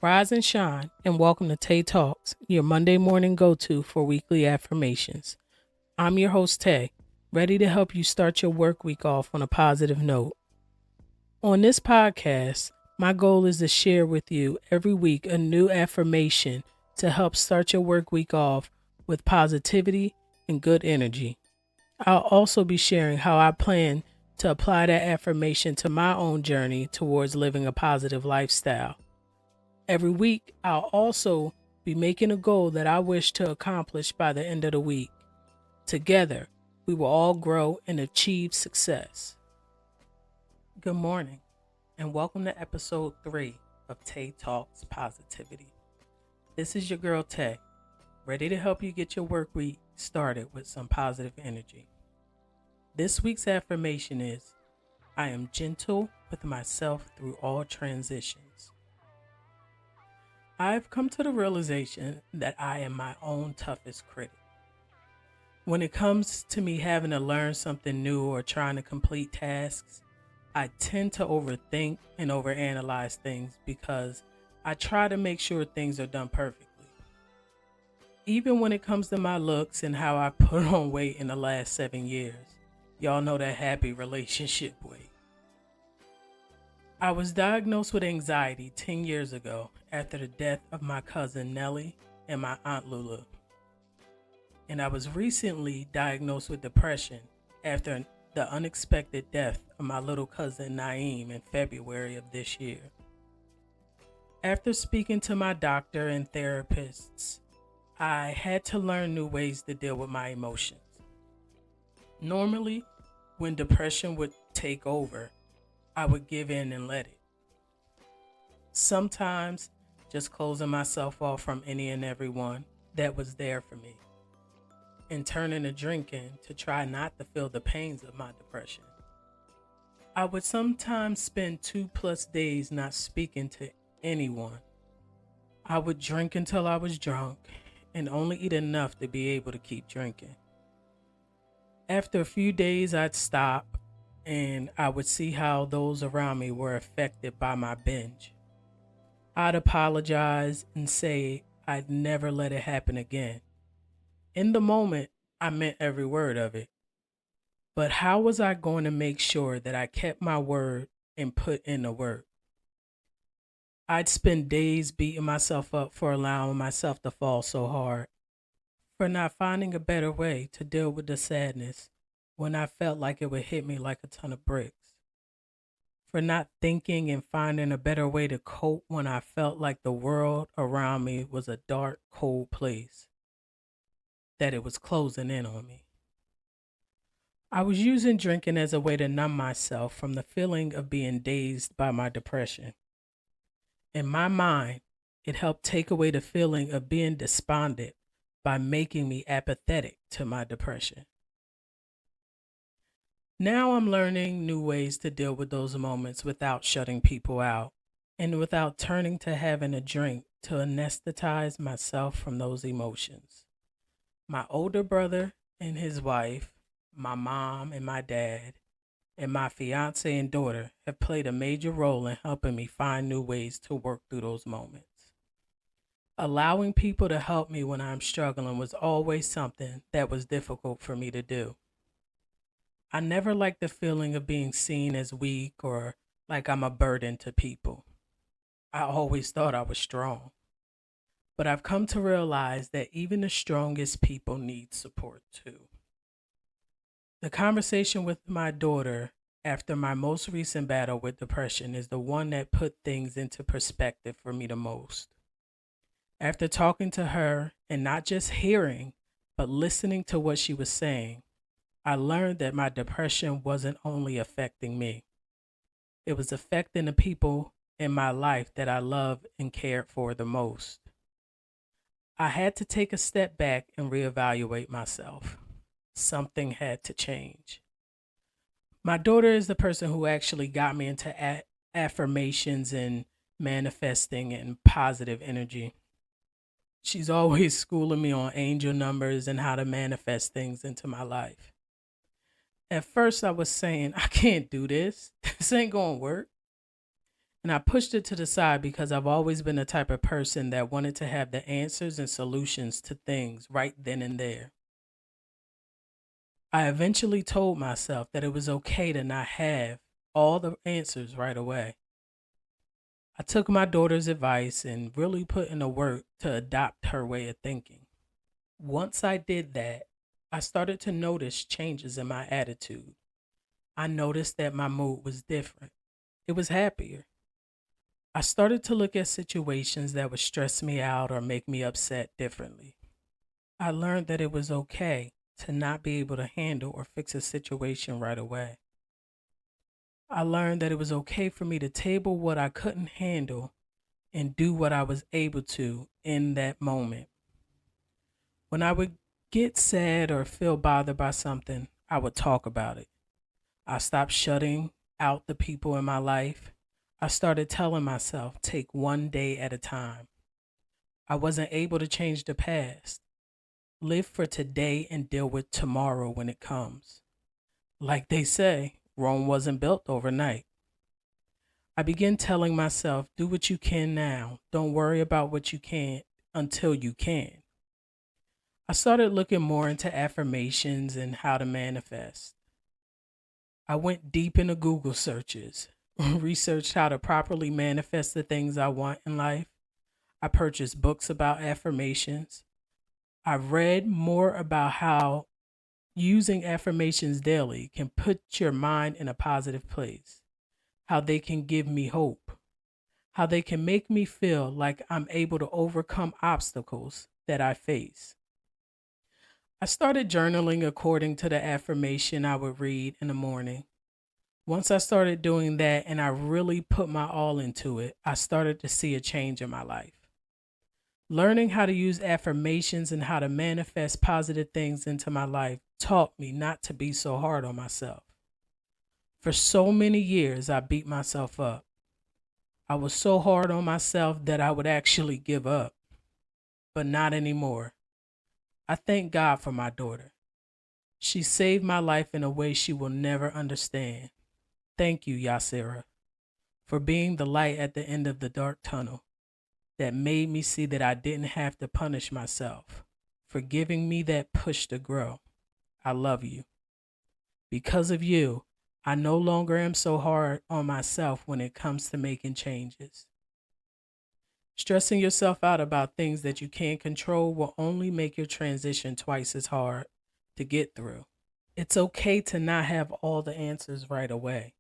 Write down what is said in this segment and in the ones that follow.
Rise and shine, and welcome to Tay Talks, your Monday morning go to for weekly affirmations. I'm your host, Tay, ready to help you start your work week off on a positive note. On this podcast, my goal is to share with you every week a new affirmation to help start your work week off with positivity and good energy. I'll also be sharing how I plan to apply that affirmation to my own journey towards living a positive lifestyle. Every week, I'll also be making a goal that I wish to accomplish by the end of the week. Together, we will all grow and achieve success. Good morning, and welcome to episode 3 of Tay Talks Positivity. This is your girl Tay, ready to help you get your work week started with some positive energy. This week's affirmation is, I am gentle with myself through all transitions. I've come to the realization that I am my own toughest critic. When it comes to me having to learn something new or trying to complete tasks, I tend to overthink and overanalyze things because I try to make sure things are done perfectly. Even when it comes to my looks and how I put on weight in the last 7 years, y'all know that happy relationship weight. I was diagnosed with anxiety 10 years ago after the death of my cousin Nellie and my aunt Lulu. And I was recently diagnosed with depression after the unexpected death of my little cousin Naeem in February of this year. After speaking to my doctor and therapists, I had to learn new ways to deal with my emotions. Normally, when depression would take over, I would give in and let it. Sometimes just closing myself off from any and everyone that was there for me, and turning to drinking to try not to feel the pains of my depression. I would sometimes spend 2+ days not speaking to anyone. I would drink until I was drunk and only eat enough to be able to keep drinking. After a few days, I'd stop and I would see how those around me were affected by my binge. I'd apologize and say I'd never let it happen again. In the moment, I meant every word of it. But how was I going to make sure that I kept my word and put in the work? I'd spend days beating myself up for allowing myself to fall so hard, for not finding a better way to deal with the sadness when I felt like it would hit me like a ton of bricks, for not thinking and finding a better way to cope when I felt like the world around me was a dark, cold place, that it was closing in on me. I was using drinking as a way to numb myself from the feeling of being dazed by my depression. In my mind, it helped take away the feeling of being despondent by making me apathetic to my depression. Now I'm learning new ways to deal with those moments without shutting people out and without turning to having a drink to anesthetize myself from those emotions. My older brother and his wife, my mom and my dad, and my fiance and daughter have played a major role in helping me find new ways to work through those moments. Allowing people to help me when I'm struggling was always something that was difficult for me to do. I never liked the feeling of being seen as weak or like I'm a burden to people. I always thought I was strong. But I've come to realize that even the strongest people need support too. The conversation with my daughter after my most recent battle with depression is the one that put things into perspective for me the most. After talking to her and not just hearing, but listening to what she was saying, I learned that my depression wasn't only affecting me. It was affecting the people in my life that I loved and cared for the most. I had to take a step back and reevaluate myself. Something had to change. My daughter is the person who actually got me into affirmations and manifesting and positive energy. She's always schooling me on angel numbers and how to manifest things into my life. At first, I was saying, I can't do this. This ain't going to work. And I pushed it to the side because I've always been the type of person that wanted to have the answers and solutions to things right then and there. I eventually told myself that it was okay to not have all the answers right away. I took my daughter's advice and really put in the work to adopt her way of thinking. Once I did that, I started to notice changes in my attitude. I noticed that my mood was different. It was happier. I started to look at situations that would stress me out or make me upset differently. I learned that it was okay to not be able to handle or fix a situation right away. I learned that it was okay for me to table what I couldn't handle and do what I was able to in that moment. When I would get sad or feel bothered by something, I would talk about it. I stopped shutting out the people in my life. I started telling myself, take one day at a time. I wasn't able to change the past. Live for today and deal with tomorrow when it comes. Like they say, Rome wasn't built overnight. I began telling myself, do what you can now. Don't worry about what you can't until you can. I started looking more into affirmations and how to manifest. I went deep into Google searches, researched how to properly manifest the things I want in life. I purchased books about affirmations. I read more about how using affirmations daily can put your mind in a positive place, how they can give me hope, how they can make me feel like I'm able to overcome obstacles that I face. I started journaling according to the affirmation I would read in the morning. Once I started doing that and I really put my all into it, I started to see a change in my life. Learning how to use affirmations and how to manifest positive things into my life taught me not to be so hard on myself. For so many years, I beat myself up. I was so hard on myself that I would actually give up, but not anymore. I thank God for my daughter. She saved my life in a way she will never understand. Thank you, Yasira, for being the light at the end of the dark tunnel that made me see that I didn't have to punish myself, for giving me that push to grow. I love you. Because of you, I no longer am so hard on myself when it comes to making changes. Stressing yourself out about things that you can't control will only make your transition twice as hard to get through. It's okay to not have all the answers right away.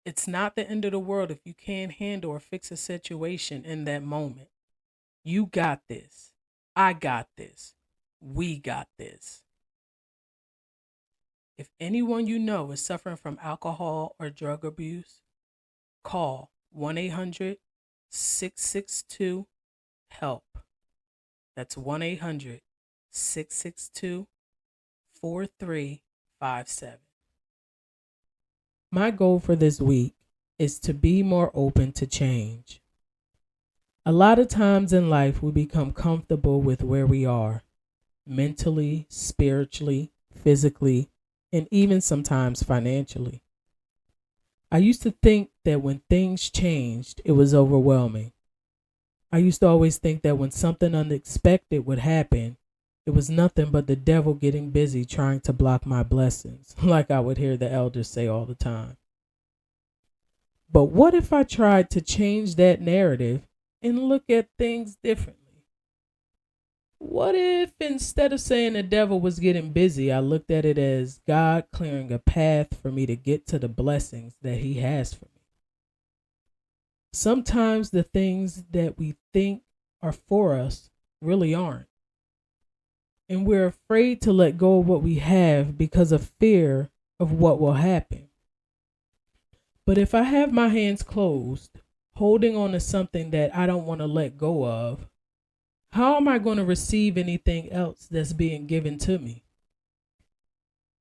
It's not the end of the world if you can't handle or fix a situation in that moment. You got this. I got this. We got this. If anyone you know is suffering from alcohol or drug abuse, call 1-800-662-HELP. That's 1-800-662-4357. My goal for this week is to be more open to change. A lot of times in life, we become comfortable with where we are, mentally, spiritually, physically, and even sometimes financially. I used to think that when things changed, it was overwhelming. I used to always think that when something unexpected would happen, it was nothing but the devil getting busy trying to block my blessings, like I would hear the elders say all the time. But what if I tried to change that narrative and look at things differently? What if instead of saying the devil was getting busy, I looked at it as God clearing a path for me to get to the blessings that He has for me? Sometimes the things that we think are for us really aren't. And we're afraid to let go of what we have because of fear of what will happen. But if I have my hands closed, holding on to something that I don't want to let go of, how am I going to receive anything else that's being given to me?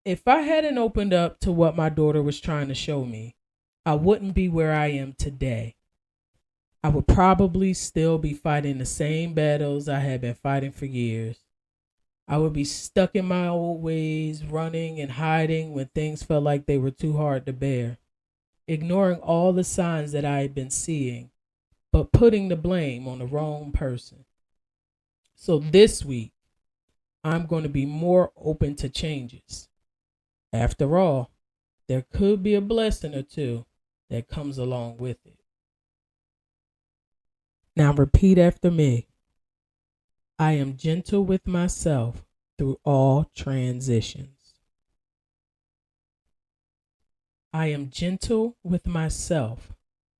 If I hadn't opened up to what my daughter was trying to show me, I wouldn't be where I am today. I would probably still be fighting the same battles I had been fighting for years. I would be stuck in my old ways, running and hiding when things felt like they were too hard to bear. ignoring all the signs that I had been seeing, but putting the blame on the wrong person. So this week, I'm going to be more open to changes. After all, there could be a blessing or two that comes along with it. Now repeat after me. I am gentle with myself through all transitions. I am gentle with myself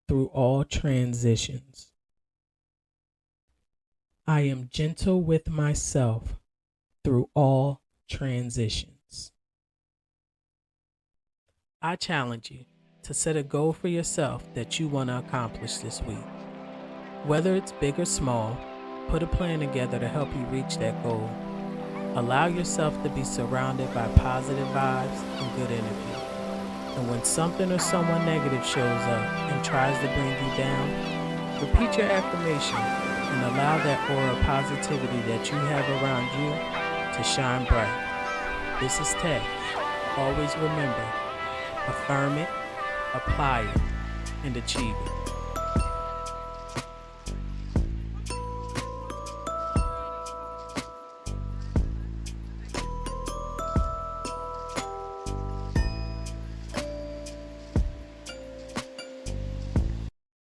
through all transitions. I am gentle with myself through all transitions. I challenge you to set a goal for yourself that you want to accomplish this week. Whether it's big or small, put a plan together to help you reach that goal. Allow yourself to be surrounded by positive vibes and good energy. And when something or someone negative shows up and tries to bring you down, repeat your affirmation and allow that aura of positivity that you have around you to shine bright. This is Ted. Always remember, affirm it, apply it, and achieve it.